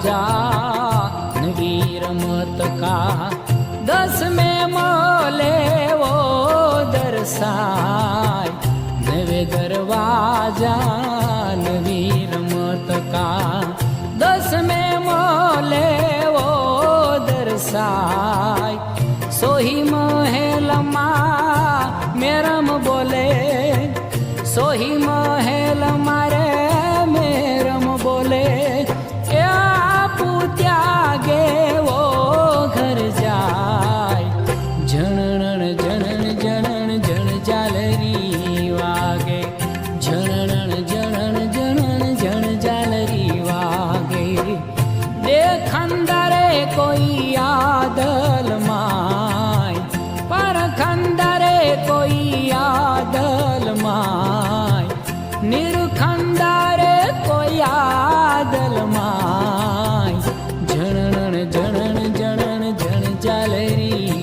नवी रमत का 10 में मोले वो दर्शाय नवे दरवाजा नवी रमत का 10 में मोले वो दर्शाय सोही महल मा मेरम बोले सोही महल मारे मेरम बोले आपू त्यागे वो घर जाय झणण झणण झणण झण जालरी वागे झणण झणण झणण झण जालरी वागे देखंदरे कोई आदल माय पर खंदरे कोई आदल माय निरखंदरे कोई आदल माय झणण झणण झणण झण जालरी